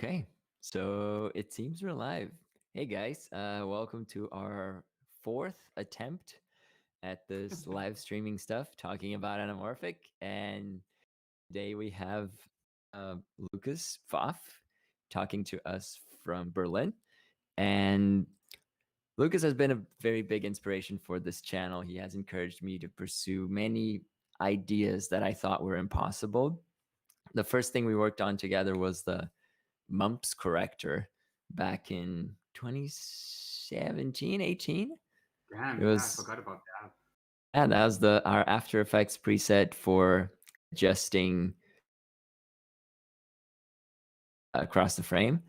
Okay, so it seems we're live. Hey guys, welcome to our fourth attempt at this live streaming stuff, talking about Anamorphic. And today we have uh, Lucas Pfaff talking to us from Berlin. And Lucas has been a very big inspiration for this channel. He has encouraged me to pursue many ideas that I thought were impossible. The first thing we worked on together was the mumps corrector back in 2017, 18. It Damn, yeah, I was, forgot about that. yeah, that was our After Effects preset for adjusting across the frame.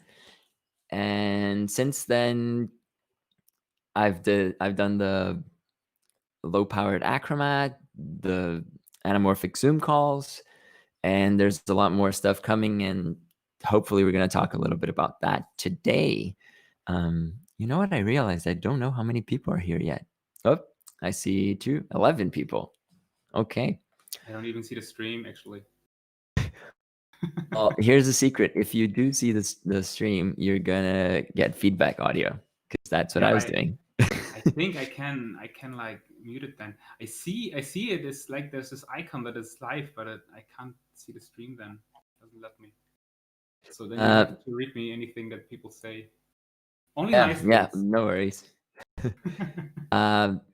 And since then, I've done the low powered achromat, the anamorphic zoom calls, and there's a lot more stuff coming, and hopefully we're going to talk a little bit about that today. You know what? I realized I don't know how many people are here yet. Oh, I see 11 people. Okay. I don't even see the stream actually. Well, here's a secret. If you do see the stream, you're gonna get feedback audio because that's what Yeah, I was doing. I think I can like mute it then. I see it is like there's this icon that is live, but I can't see the stream then. It doesn't let me. So then you have to read me anything that people say. Only Yeah, nice yeah, things. no worries.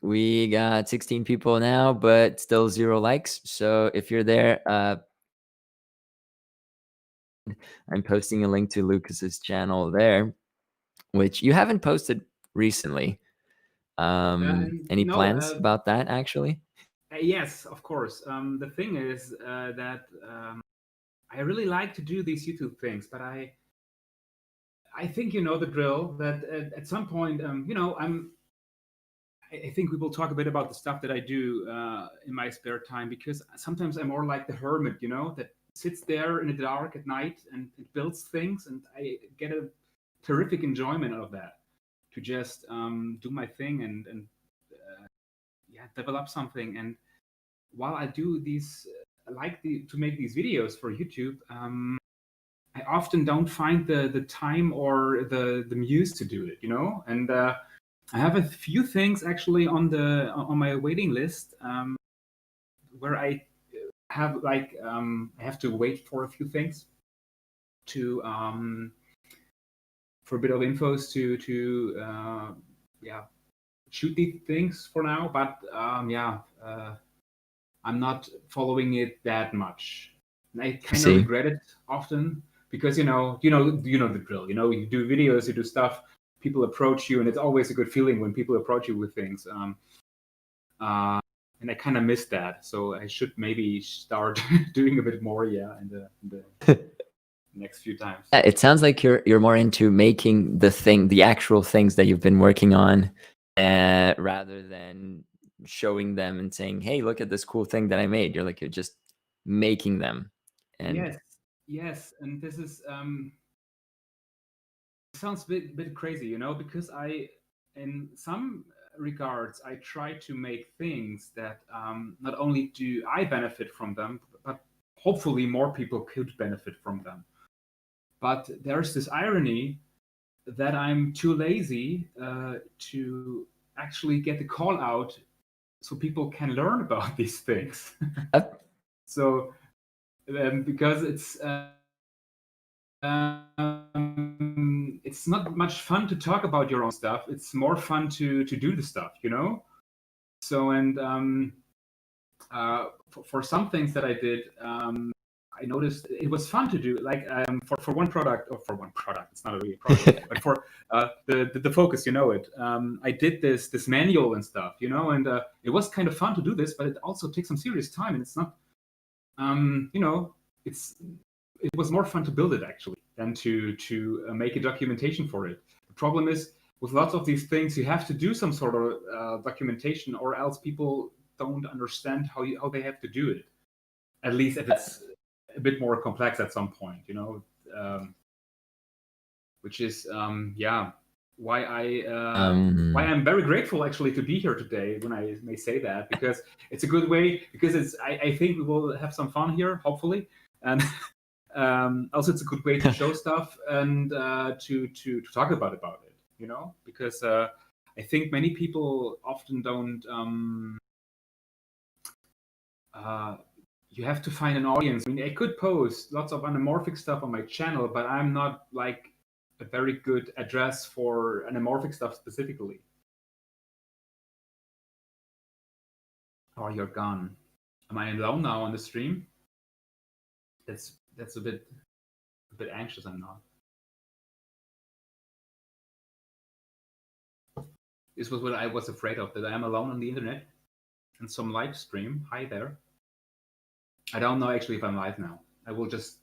We got 16 people now, but still 0 likes. So if you're there, I'm posting a link to Lucas's channel there, which you haven't posted recently. Any No, plans about that actually? yes, of course. The thing is that I really like to do these YouTube things, but I think you know the drill. That at some point, I think we will talk a bit about the stuff that I do in my spare time, because sometimes I'm more like the hermit, that sits there in the dark at night and it builds things, and I get a terrific enjoyment out of that. To just do my thing and yeah, develop something. And while I do these, I like to make these videos for YouTube. I often don't find the time or the muse to do it, and I have a few things actually on my waiting list, where I have I have to wait for a few things to for a bit of infos to yeah, shoot these things for now. But I'm not following it that much. And I I kind of see. regret it often, because you know the drill. You do videos, you do stuff. People approach you, and it's always a good feeling when people approach you with things. And I kind of miss that, so I should maybe start doing a bit more, in the next few times. Yeah, it sounds like you're more into making the actual things that you've been working on, rather than showing them and saying, "Hey, look at this cool thing that I made." You're just making them, and Yes, and this is sounds a bit crazy, because in some regards, I try to make things that not only do I benefit from them, but hopefully more people could benefit from them. But there's this irony that I'm too lazy to actually get the call out so people can learn about these things. So because it's not much fun to talk about your own stuff. It's more fun to do the stuff, So, and for some things that I did, I noticed it was fun to do. Like for one product, or for one product, it's not a real product, but for the focus, it. I did this manual and stuff, and it was kind of fun to do this, but it also takes some serious time, and it's not, it's it was more fun to build it actually than to make a documentation for it. The problem is, with lots of these things, you have to do some sort of documentation, or else people don't understand how they have to do it. At least if it's a bit more complex at some point, which is why I'm very grateful actually to be here today, when I may say that, because it's a good way, because I think we will have some fun here, hopefully, and Also, it's a good way to show stuff and to talk about it, because I think many people often don't. You have to find an audience. I mean, I could post lots of anamorphic stuff on my channel, but I'm not like a very good address for anamorphic stuff specifically. Oh, you're gone. Am I alone now on the stream? That's a bit anxious. I'm not. This was what I was afraid of, that I am alone on the internet and some live stream. Hi there. I don't know actually if I'm live now. I will just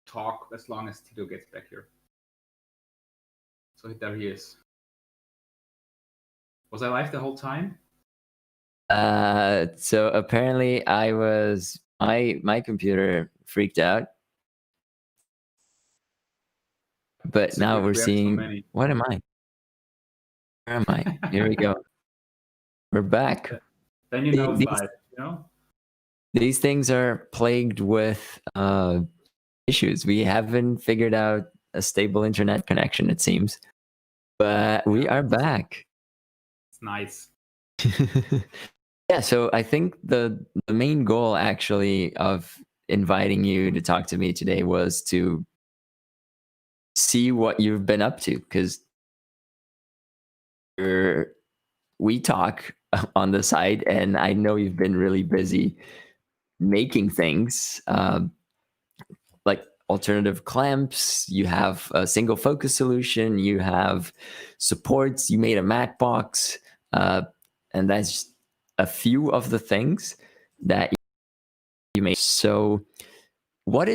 talk as long as Tito gets back here. So there he is. Was I live the whole time? So apparently I was, my computer freaked out. But So now we're so seeing, what am I? Where am I? Here we go. We're back. Then you know it's live, These things are plagued with issues. We haven't figured out a stable internet connection, it seems. But we are back. It's nice. Yeah, so I think the main goal actually of inviting you to talk to me today was to see what you've been up to, because we talk on the side, and I know you've been really busy making things, like alternative clamps. You have a single focus solution. You have supports. You made a mat box, and that's just a few of the things that you made. So, what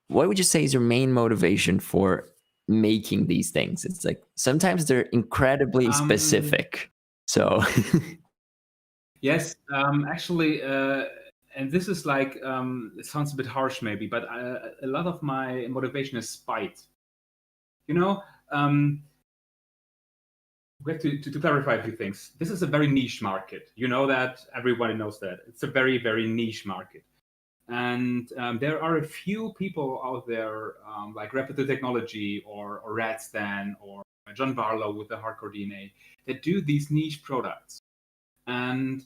would you say is your main motivation for making these things? It's like sometimes they're incredibly specific. So yes, actually, and this is like, it sounds a bit harsh maybe, but a lot of my motivation is spite. We have to clarify a few things. This is a very niche market. You know that, everybody knows that. It's a very, very niche market. And there are a few people out there, like Repetitive Technology or Radstan or John Barlow with the Hardcore DNA, that do these niche products. And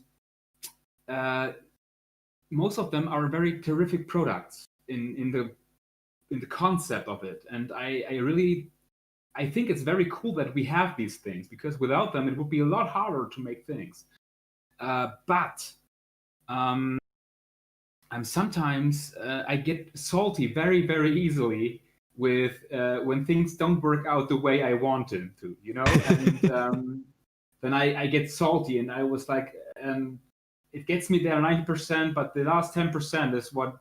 most of them are very terrific products in the concept of it. And I think it's very cool that we have these things, because without them, it would be a lot harder to make things. But sometimes I get salty very, very easily with when things don't work out the way I want them to, and then I get salty, and I was like, it gets me there 90%, but the last 10% is what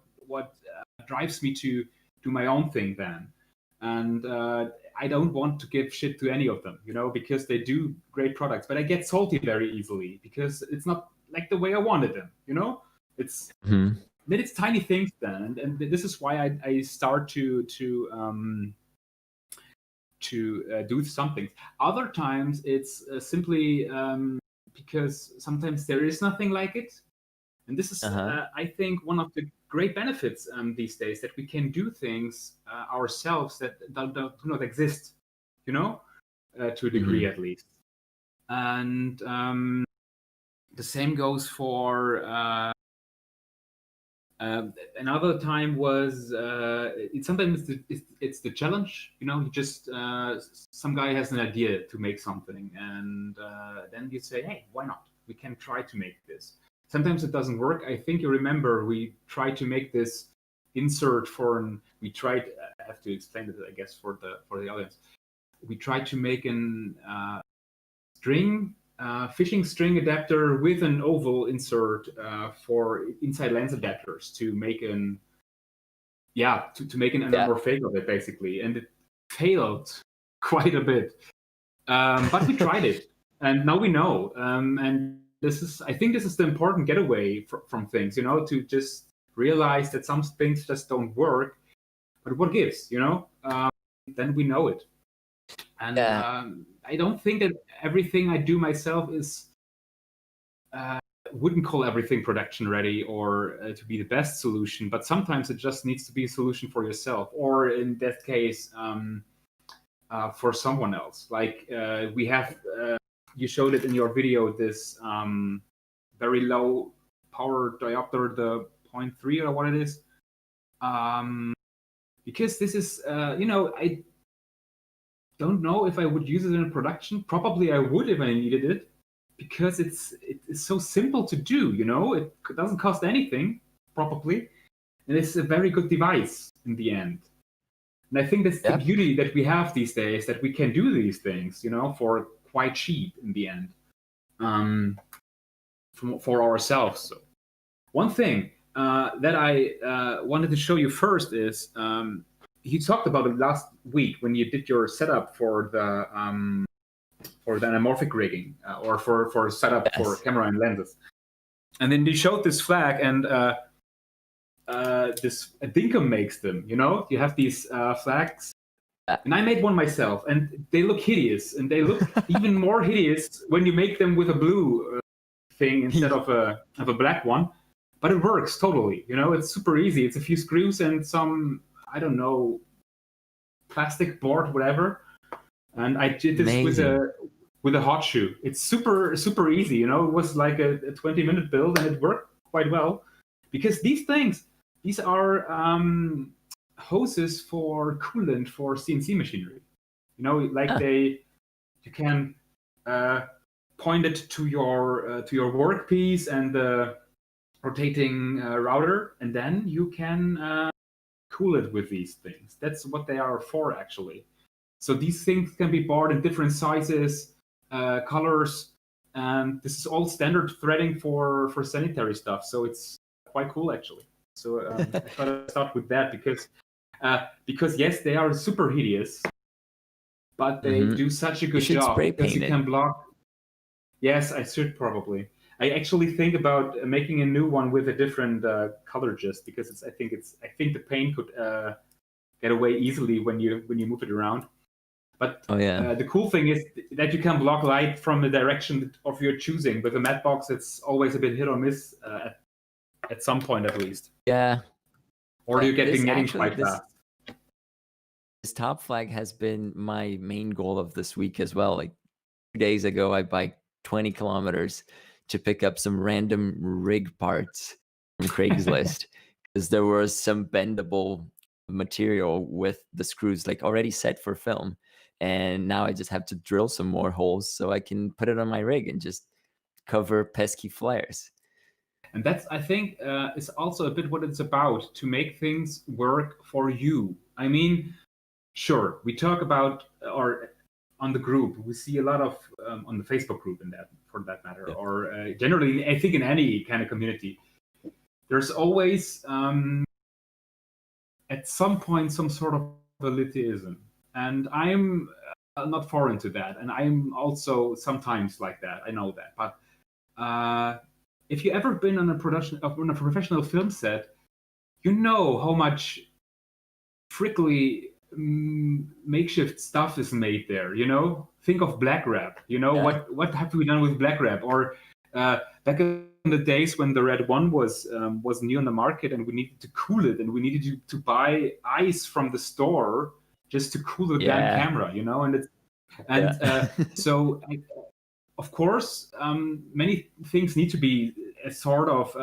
drives me to do my own thing then. And I don't want to give shit to any of them, because they do great products, but I get salty very easily because it's not like the way I wanted them, it's then it's tiny things then, and this is why I start to do something. Other times it's simply because sometimes there is nothing like it, and this is I think one of the great benefits these days, that we can do things ourselves that do not exist, to a degree at least. And the same goes for another time was sometimes it's the challenge, you just some guy has an idea to make something, and then you say, hey, why not, we can try to make this. Sometimes it doesn't work. I think you remember we tried to make this insert we tried, I have to explain it, I guess, for the audience. We tried to make an fishing string adapter with an oval insert for inside lens adapters to make an anamorphic of it, basically, and it failed quite a bit. But we tried it, and now we know. And I think this is the important getaway from things, to just realize that some things just don't work, but what gives, then we know it. And I don't think that everything I do myself is wouldn't call everything production ready or to be the best solution, but sometimes it just needs to be a solution for yourself, or in that case, for someone else. Like we have, you showed it in your video, this very low power diopter, the 0.3 or what it is. Because this is, I don't know if I would use it in production. Probably I would if I needed it, because it's so simple to do. It doesn't cost anything, probably, and it's a very good device in the end. And I think that's the beauty that we have these days, that we can do these things, for quite cheap in the end, for ourselves. So one thing that I wanted to show you first is, you talked about it last week when you did your setup for the anamorphic rigging, or for setup for camera and lenses. And then you showed this flag, and this Dinkum makes them. You have these flags, and I made one myself, and they look hideous, and they look even more hideous when you make them with a blue thing instead of a black one. But it works totally. It's super easy. It's a few screws and some, I don't know, plastic board, whatever. And I did this with a hot shoe. It's super, super easy. It was like a 20-minute build, and it worked quite well, because these are hoses for coolant for CNC machinery. You can point it to your workpiece and the rotating router, and then you can cool it with these things. That's what they are for, actually. So these things can be bought in different sizes, colors, and this is all standard threading for sanitary stuff. So it's quite cool, actually. So I thought I'd start with that because yes, they are super hideous, but they do such a good job, because you can block. Yes, I should probably. I actually think about making a new one with a different color, just because I think the paint could get away easily when you move it around. But the cool thing is that you can block light from the direction of your choosing. With a matte box, it's always a bit hit or miss at some point, at least. Yeah. Or you're getting quite fast. This top flag has been my main goal of this week as well. Like 2 days ago, I biked 20 kilometers to pick up some random rig parts from Craigslist, because there was some bendable material with the screws like already set for film, and now I just have to drill some more holes so I can put it on my rig and just cover pesky flares. And that's, I think, is also a bit what it's about, to make things work for you. I mean, sure, we talk about, or on the group, we see a lot of on the Facebook group, for that matter, or generally, I think in any kind of community, there's always at some point some sort of elitism, and I'm not foreign to that, and I'm also sometimes like that. I know that, but if you ever been on a professional film set, you know how much frickly makeshift stuff is made there. Think of black wrap. What have we done with black wrap? Or back in the days when the Red One was new on the market, and we needed to cool it, and we needed to buy ice from the store just to cool the damn camera. So of course, many things need to be a sort of.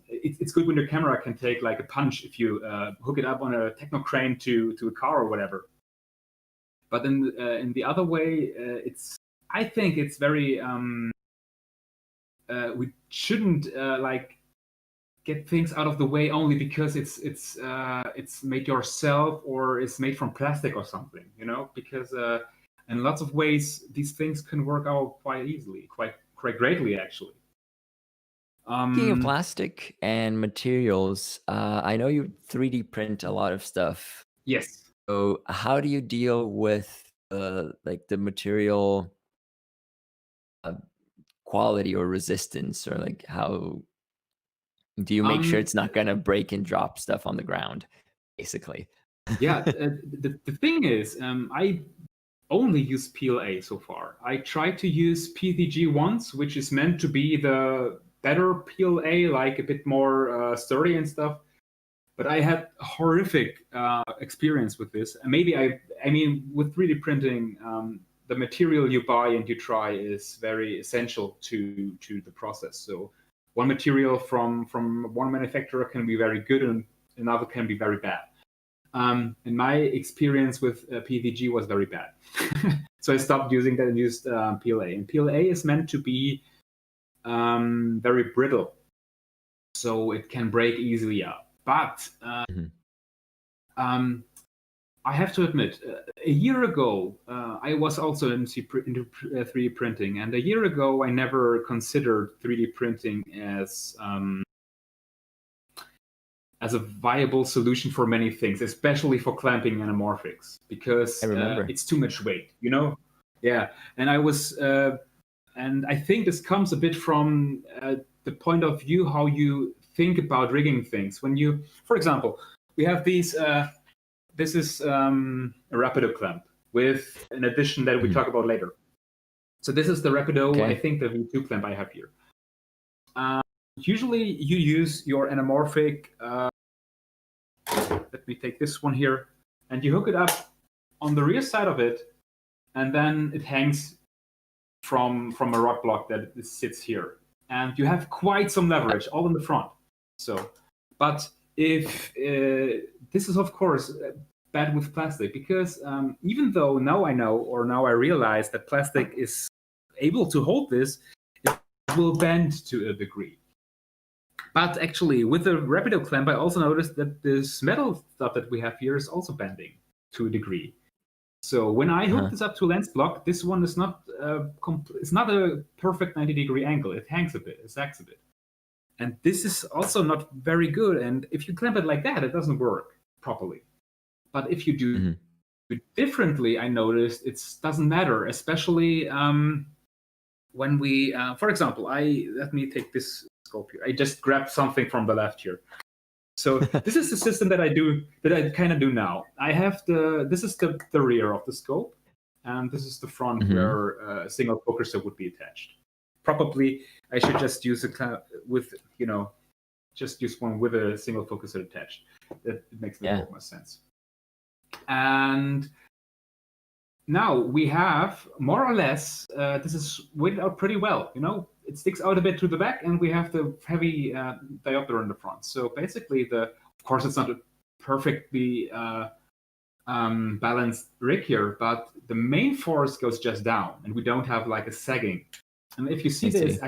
It's good when your camera can take like a punch if you hook it up on a techno crane to a car or whatever. But in the other way, I think it's very. We shouldn't get things out of the way only because it's made yourself or it's made from plastic or something. Because. In lots of ways, these things can work out quite easily, quite greatly, actually. Speaking of plastic and materials, I know you 3D print a lot of stuff. Yes. So how do you deal with the material quality or resistance, or like how do you make sure it's not going to break and drop stuff on the ground, basically? Yeah, the thing is, I only use PLA so far. I tried to use PETG once, which is meant to be the better PLA, like a bit more sturdy and stuff. But I had a horrific experience with this. And maybe I mean, with 3D printing, the material you buy and you try is very essential to the process. So one material from one manufacturer can be very good and another can be very bad. And my experience with PVG was very bad. So I stopped using that and used PLA. And PLA is meant to be very brittle, so it can break easily up. But I have to admit, a year ago, I was also into 3D printing. And a year ago, I never considered 3D printing as a viable solution for many things, especially for clamping anamorphics, because it's too much weight, you know? Yeah. And and I think this comes a bit from the point of view how you think about rigging things. When you, for example, we have these, this is a Rapido clamp with an addition that we talk about later. So this is the Rapido, I think the V2 clamp I have here. Usually you use your anamorphic, let me take this one here, and you hook it up on the rear side of it, and then it hangs from a rod block that sits here. And you have quite some leverage all in the front. So, but if this is of course bad with plastic, because even though now I know, or now I realize that plastic is able to hold this, it will bend to a degree. But actually, with the Rapido clamp, I also noticed that this metal stuff that we have here is also bending to a degree. So when I hook this up to a lens block, this one is not it's not a perfect 90-degree angle. It hangs a bit, it sags a bit. And this is also not very good. And if you clamp it like that, it doesn't work properly. But if you do it differently, I noticed it doesn't matter, especially when we, for example, let me take this scope here. I just grabbed something from the left here. So this is the system that I kind of do now. I have this is the rear of the scope, and this is the front where a single focuser would be attached. Probably I should just use a with, just use one with a single focuser attached. That makes the most sense. And now we have more or less, this is weighted out pretty well, it sticks out a bit to the back, and we have the heavy diopter in the front. So basically, of course, it's not a perfectly balanced rig here, but the main force goes just down, and we don't have like a sagging. And if you see this,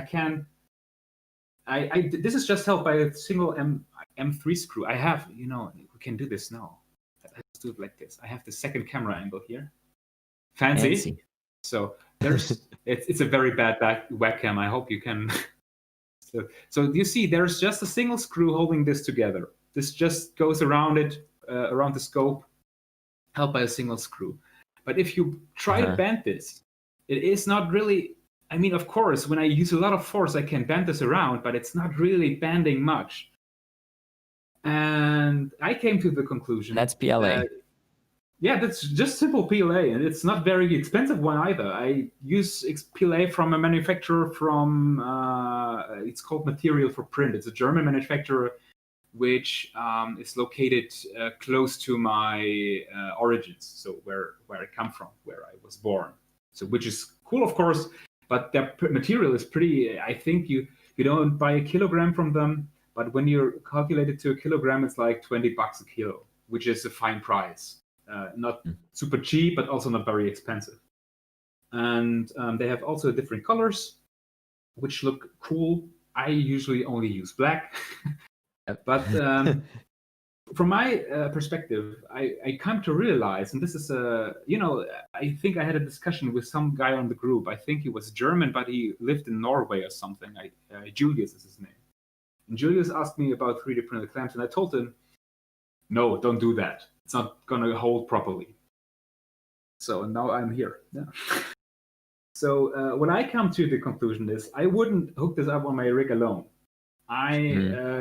this is just held by a single M3 screw. I have, we can do this now. Let's do it like this. I have the second camera angle here. Fancy. So there's it's a very bad webcam. I hope you can. So you see, there's just a single screw holding this together. This just goes around it, around the scope, held by a single screw. But if you try to bend this, it is not really. I mean, of course, when I use a lot of force, I can bend this around, but it's not really bending much. And I came to the conclusion that's PLA. Yeah, that's just simple PLA, and it's not very expensive one either. I use PLA from a manufacturer from, it's called Material for Print. It's a German manufacturer which is located close to my origins, so where I come from, where I was born. So which is cool, of course, but their material is pretty, I think you don't buy a kilogram from them, but when you're calculated to a kilogram, it's like $20 a kilo, which is a fine price. Not super cheap, but also not very expensive. And they have also different colors, which look cool. I usually only use black. But from my perspective, I come to realize, and this is I think I had a discussion with some guy on the group. I think he was German, but he lived in Norway or something. Julius is his name. And Julius asked me about 3D printed clamps, and I told him, no, don't do that. It's not going to hold properly. So now I'm here. Yeah. So when I come to the conclusion is, I wouldn't hook this up on my rig alone.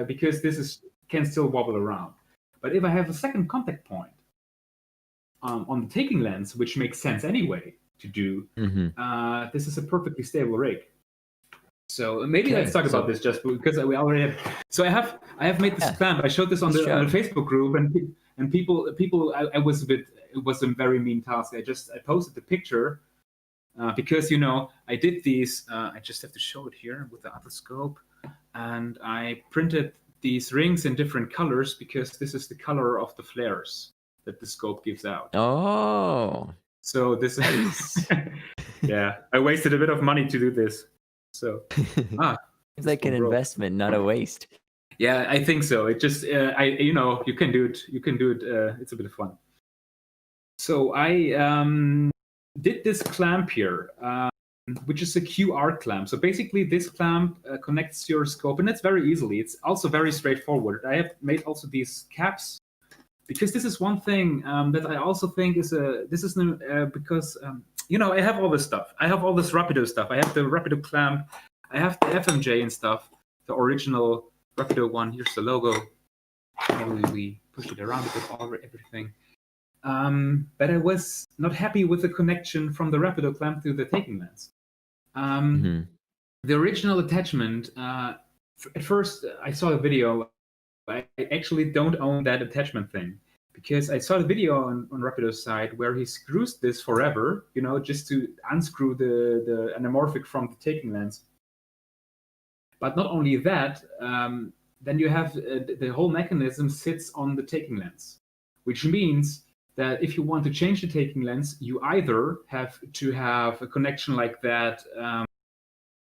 Because this can still wobble around. But if I have a second contact point on the taking lens, which makes sense anyway to do, this is a perfectly stable rig. So maybe Okay, let's talk about this just because we already have. So I have made this clamp. I showed this on the Facebook group, and people I was a bit. It was a very mean task. I posted the picture because I did these. I just have to show it here with the other scope, and I printed these rings in different colors because this is the color of the flares that the scope gives out. Oh, so this nice. Yeah, I wasted a bit of money to do this. So it's like an investment, not a waste. Yeah, I think so. It just you can do it. You can do it. It's a bit of fun. So I did this clamp here, which is a QR clamp. So basically, this clamp connects your scope, and it's very easily. It's also very straightforward. I have made also these caps because this is one thing that I also think is because I have all this stuff. I have all this Rapido stuff. I have the Rapido clamp. I have the FMJ and stuff. The original Rapido one. Here's the logo. Maybe we push it around a bit. Everything. But I was not happy with the connection from the Rapido clamp to the taking lens. The original attachment. At first, I saw a video. I actually don't own that attachment thing because I saw the video on Rapido's side where he screws this forever, just to unscrew the anamorphic from the taking lens. But not only that, then you have the whole mechanism sits on the taking lens, which means that if you want to change the taking lens, you either have to have a connection like that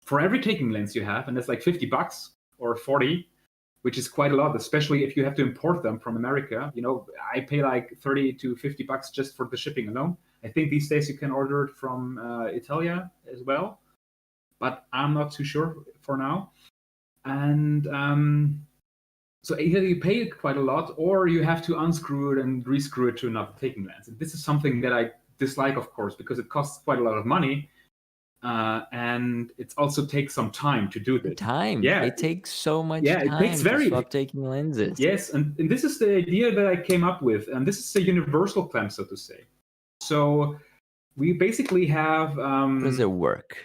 for every taking lens you have, and that's like $50 or 40, which is quite a lot, especially if you have to import them from America. I pay like $30 to $50 just for the shipping alone. I think these days you can order it from Italia as well, but I'm not too sure for now. And so either you pay quite a lot, or you have to unscrew it and rescrew it to another taking lens. And this is something that I dislike, of course, because it costs quite a lot of money. And it also takes some time to do this. Yeah, it takes so much time. It takes to swap taking lenses. Yes, and this is the idea that I came up with, and this is a universal clamp, so to say. So we basically have. How does it work?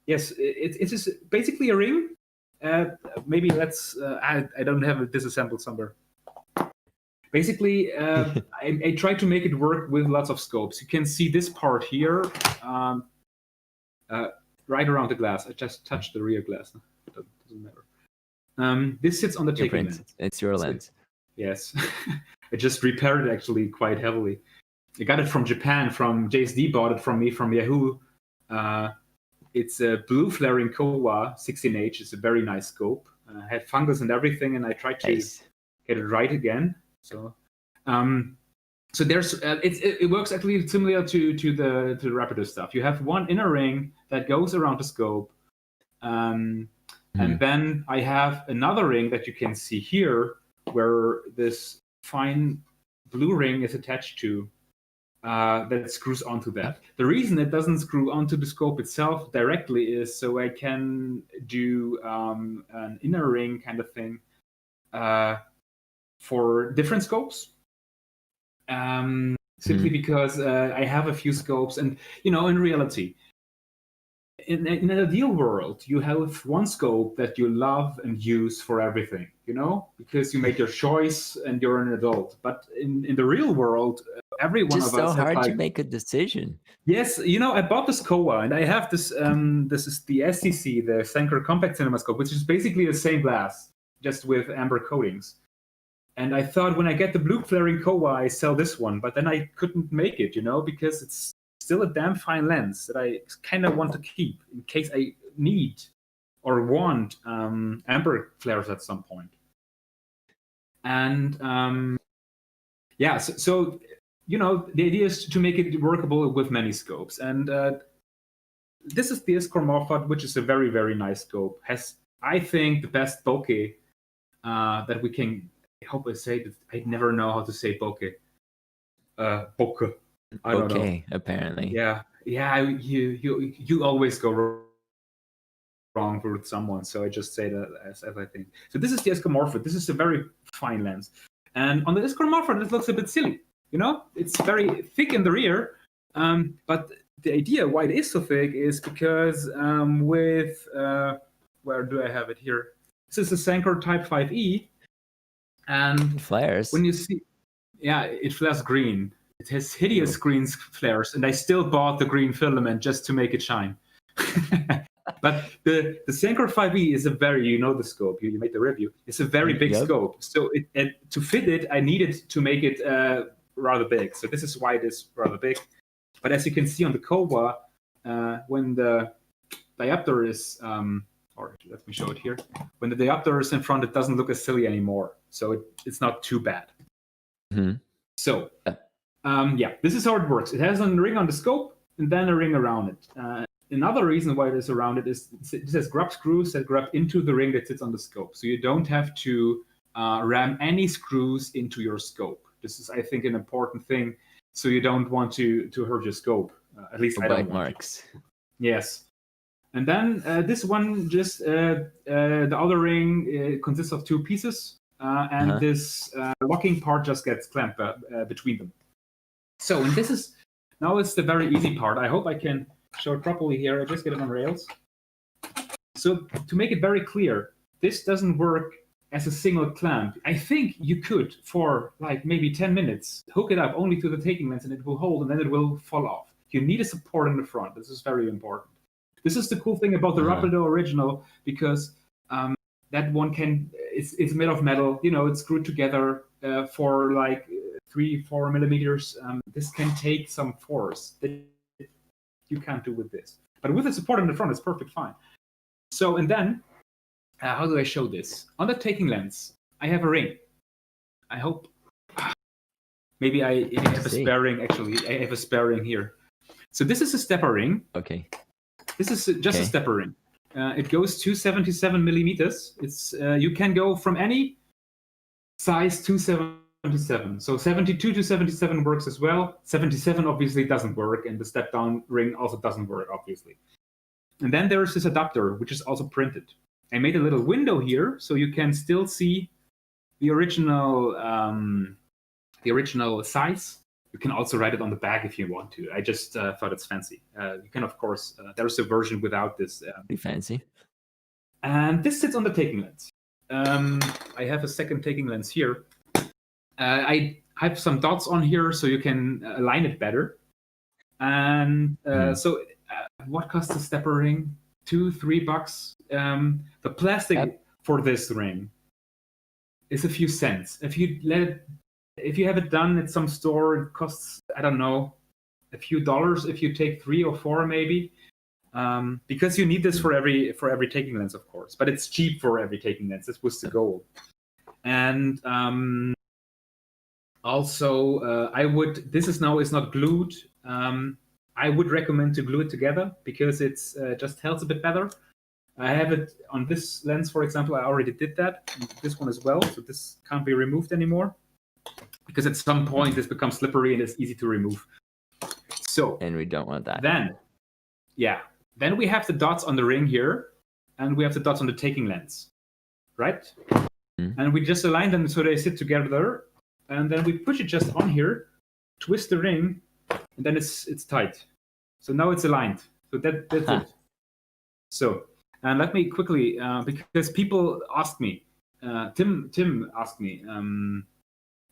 Yes, it is basically a ring. Maybe let's. I don't have it disassembled somewhere. Basically, I try to make it work with lots of scopes. You can see this part here. Right around the glass. I just touched the rear glass. It doesn't matter. This sits on the taking lens. It's your lens. Yes. I just repaired it actually quite heavily. I got it from Japan. From JSD bought it from me from Yahoo. It's a blue flaring Kowa 16H. It's a very nice scope. Had fungus and everything, and I tried to get it right again. So there's it works actually similar to the Rapido stuff. You have one inner ring that goes around the scope, and then I have another ring that you can see here where this fine blue ring is attached to that screws onto that. The reason it doesn't screw onto the scope itself directly is so I can do an inner ring kind of thing for different scopes. Simply because I have a few scopes, and in reality, in an ideal world, you have one scope that you love and use for everything, because you made your choice and you're an adult. But in the real world, every one of us so hard to make a decision. Yes, I bought this Kowa, and I have this. This is the SCC, the Senker Compact Cinema Scope, which is basically the same glass, just with amber coatings. And I thought when I get the blue flaring Kowa, I sell this one. But then I couldn't make it, because it's still a damn fine lens that I kind of want to keep in case I need or want amber flares at some point. And so the idea is to make it workable with many scopes. And this is the Anamorphic, which is a very, very nice scope. Has, I think, the best bokeh that we can. I hope I say that. I never know how to say bokeh. Bokeh. I don't know. Apparently. Yeah. You always go wrong with someone, so I just say that as I think. So this is the Anamorphic. This is a very fine lens, and on the Anamorphic, it looks a bit silly. It's very thick in the rear, but the idea why it is so thick is because with where do I have it here? This is a Sankor Type 5E, and Flares. when you see, yeah, it flares green. It has hideous green flares, and I still bought the green filament just to make it shine. But the Sankor 5E is a very, you know the scope, you made the review. It's a very big scope. So to fit it, I needed to make it rather big. So this is why it is rather big. But as you can see on the Cobra, when the diopter is, or let me show it here. When the diopter is in front, it doesn't look as silly anymore. So it's not too bad. Mm-hmm. So yeah, this is how it works. It has a ring on the scope and then a ring around it. Another reason why it is around it is it has grub screws that grab into the ring that sits on the scope. So you don't have to ram any screws into your scope. This is, I think, an important thing. So you don't want to hurt your scope. At least I don't want marks. to. Yes. And then this one, just the other ring consists of two pieces. And this locking part just gets clamped between them. So, and this is, now it's the very easy part. I hope I can show it properly here. I just get it on rails. So to make it very clear, this doesn't work as a single clamp. I think you could, for like maybe 10 minutes, hook it up only to the taking lens and it will hold and then it will fall off. You need a support in the front. This is very important. This is the cool thing about the Rapido original, because that one can, it's made of metal, you know, it's screwed together for like 3-4 millimeters. This can take some force that you can't do with this. But with the support in the front, it's perfect fine. So, and then, how do I show this? On the taking lens, I have a ring. I hope, maybe I have a spare ring, actually. I have a spare ring here. So this is a stepper ring. Okay. This is just a stepper ring. It goes to 77 millimeters. It's you can go from any size to 77. So 72 to 77 works as well. 77 obviously doesn't work, and the step down ring also doesn't work, obviously. And then there is this adapter, which is also printed. I made a little window here, so you can still see the original size. You can also write it on the back if you want to. I just thought it's fancy. You can, of course, there's a version without this. Pretty fancy. And this sits on the taking lens. I have a second taking lens here. I have some dots on here so you can align it better. And so what costs a stepper ring? $2-3. The plastic for this ring is a few cents. If you have it done at some store, it costs, I don't know, a few dollars if you take 3 or 4 maybe. Because you need this for every taking lens, of course. But it's cheap for every taking lens. This was the goal. And also, this is not glued. I would recommend to glue it together because it's just holds a bit better. I have it on this lens, for example. I already did that. This one as well. So this can't be removed anymore, because at some point this becomes slippery and it's easy to remove. So, and we don't want that. Then we have the dots on the ring here, and we have the dots on the taking lens, right? Mm-hmm. And we just align them so they sit together, and then we push it just on here, twist the ring, and then it's tight. So now it's aligned. So that's it. So, and let me quickly, because people asked me, Tim asked me,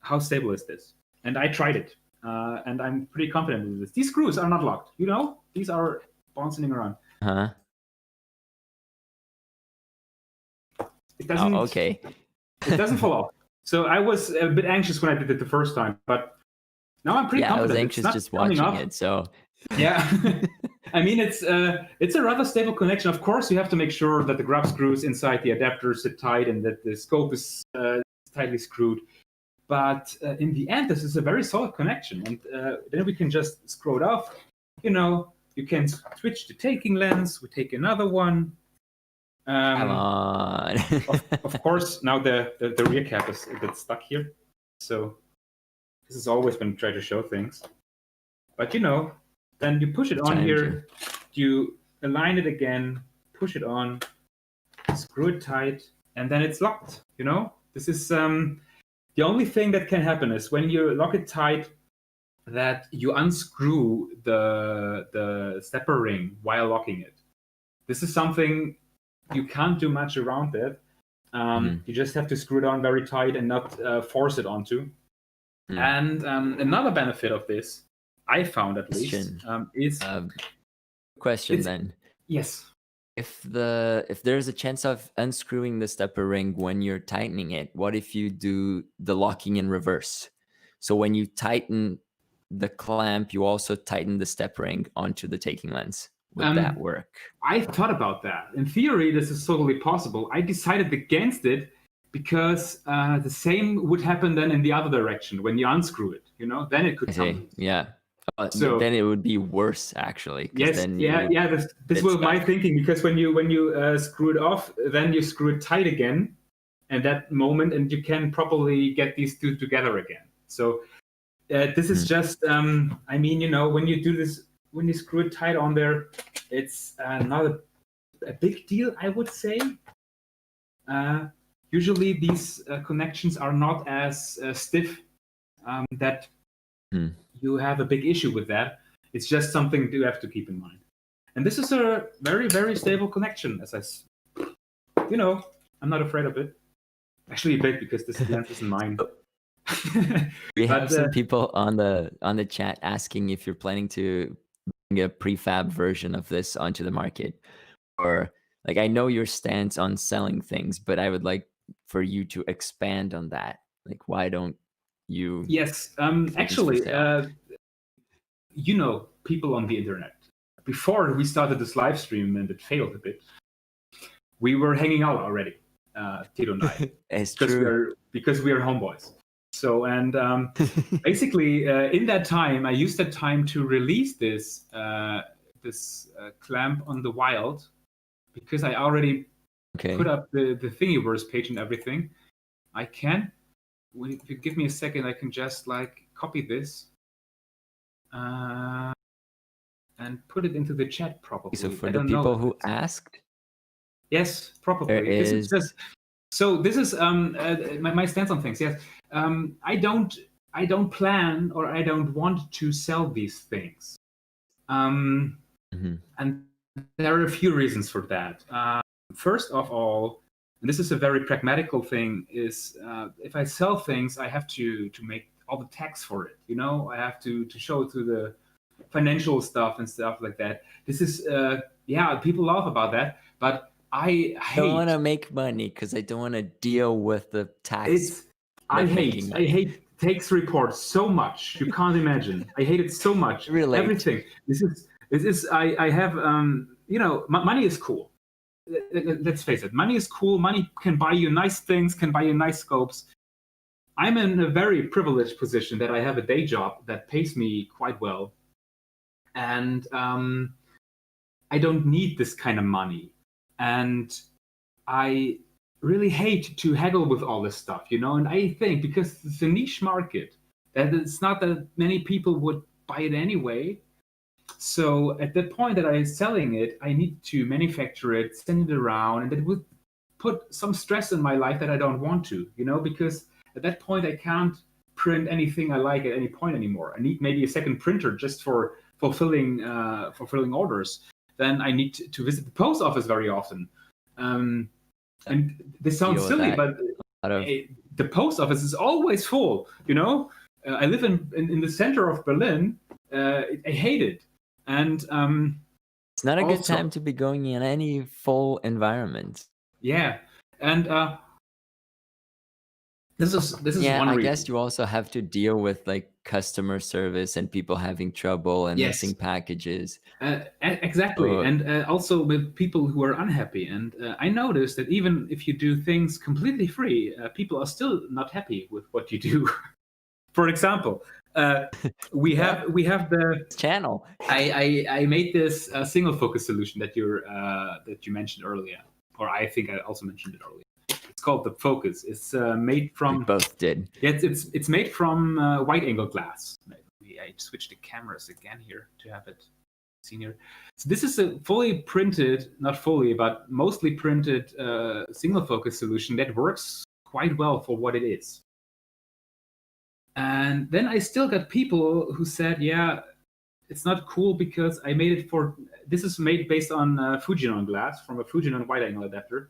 how stable is this? And I tried it, and I'm pretty confident with this. These screws are not locked, you know? These are bouncing around. It doesn't. Oh, okay. It doesn't fall off. So I was a bit anxious when I did it the first time, but now I'm pretty confident. I was anxious just watching it. So yeah, I mean it's a rather stable connection. Of course, you have to make sure that the grub screws inside the adapter sit tight and that the scope is tightly screwed. But in the end, this is a very solid connection, and then we can just screw it off. You know, you can switch to taking lens. We take another one. Come on. of course, now the rear cap is a bit stuck here. So this is always when I try to show things. But you know, then you push it on here, you align it again, push it on, screw it tight, and then it's locked. You know, this is the only thing that can happen is when you lock it tight, that you unscrew the stepper ring while locking it. This is something you can't do much around that. You just have to screw it on very tight and not force it onto. And another benefit of this, I found at least, is question then. Yes. If there's a chance of unscrewing the stepper ring when you're tightening it, what if you do the locking in reverse? So when you tighten the clamp, you also tighten the step ring onto the taking lens. Would that work? I thought about that. In theory, this is totally possible. I decided against it because the same would happen then in the other direction when you unscrew it. Then it could come loose. Yeah. So then it would be worse, actually. Yes, then this was my thinking, because when you screw it off, then you screw it tight again, at that moment, and you can properly get these two together again. So this is just, when you do this, when you screw it tight on there, it's not a big deal, I would say. Usually these connections are not as stiff that you have a big issue with that. It's just something you have to keep in mind. And this is a very, very stable connection, I'm not afraid of it. Actually, a bit, because this lens isn't mine. We have some people on the chat asking if you're planning to bring a prefab version of this onto the market, or I know your stance on selling things, but I would like for you to expand on that. Why don't you? Yes, actually, people on the internet. Before we started this live stream and it failed a bit, we were hanging out already, Tito and I. It's true. Because we are homeboys. So, and basically, in that time, I used that time to release this clamp on the wild, because I already put up the Thingiverse page and everything. If you give me a second, I can just copy this and put it into the chat properly. So for the people who asked, yes, probably. This is my stance on things. Yes, I don't plan, or I don't want to sell these things, and there are a few reasons for that. First of all, and this is a very pragmatical thing, is if I sell things, I have to make all the tax for it. I have to show it to the financial stuff and stuff like that. This is people laugh about that, but I don't want to make money because I don't want to deal with the tax. I hate tax reports so much. You can't imagine. I hate it so much. Really, everything. This is. I have. Money is cool. Let's face it. Money is cool. Money can buy you nice things. Can buy you nice scopes. I'm in a very privileged position that I have a day job that pays me quite well, and I don't need this kind of money. And I really hate to haggle with all this stuff, and I think because it's a niche market, that it's not that many people would buy it anyway. So at the point that I'm selling it, I need to manufacture it, send it around, and it would put some stress in my life that I don't want to, because at that point I can't print anything I like at any point anymore. I need maybe a second printer just for fulfilling orders. Then I need to visit the post office very often. And this sounds silly, but the post office is always full. I live in the center of Berlin. I hate it, and it's not a good time to be going in any full environment. Yeah, and this is one reason. I guess you also have to deal with customer service and people having trouble and missing packages. Exactly, and also with people who are unhappy. And I noticed that even if you do things completely free, people are still not happy with what you do. For example, we have the channel. I made this single focus solution that you mentioned earlier, or I think I also mentioned it earlier. It's called the Focus. It's made from. We both did. Yeah, it's made from wide angle glass. I switched the cameras again here to have it seen here. So this is a fully printed, not fully, but mostly printed single focus solution that works quite well for what it is. And then I still got people who said, yeah, it's not cool because I made it for. This is made based on Fujinon glass from a Fujinon wide angle adapter,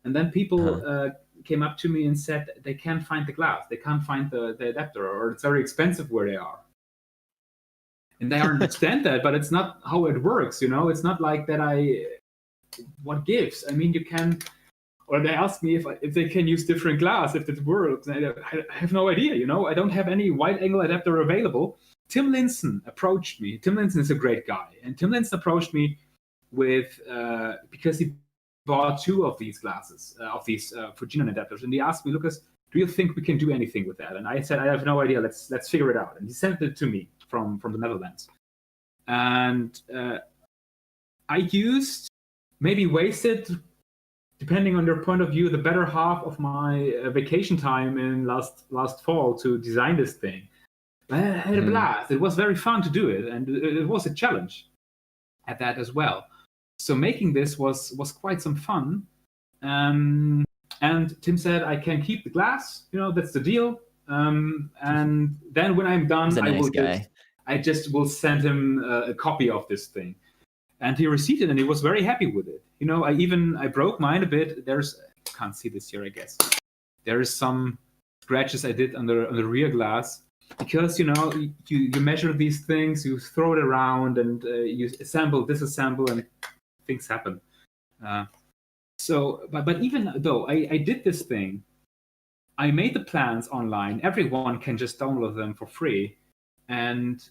and then people came up to me and said they can't find the glass, they can't find the adapter, or it's very expensive where they are. And I understand that, but it's not how it works, you know. It's not like that. What gives? I mean, you can. Or they ask me if they can use different glass, if it works. I have no idea, you know. I don't have any wide angle adapter available. Tim Linson approached me. Tim Linson is a great guy, and Tim Linson approached me with because he bought 2 of these glasses, of these Fujinon adapters, and he asked me, Lucas, do you think we can do anything with that? And I said, I have no idea. Let's figure it out. And he sent it to me from the Netherlands, and I used, maybe wasted, depending on your point of view, the better half of my vacation time in last fall to design this thing. I had a blast. It was very fun to do it, and it was a challenge at that as well. So making this was quite some fun. And Tim said, I can keep the glass, you know, that's the deal. And then when I'm done, I just will send him a copy of this thing. And he received it, and he was very happy with it. You know, I broke mine a bit. Can't see this here, I guess. There is some scratches I did on the rear glass, because, you know, you measure these things, you throw it around, and you assemble, disassemble, and things happen. But even though I did this thing, I made the plans online. Everyone can just download them for free. And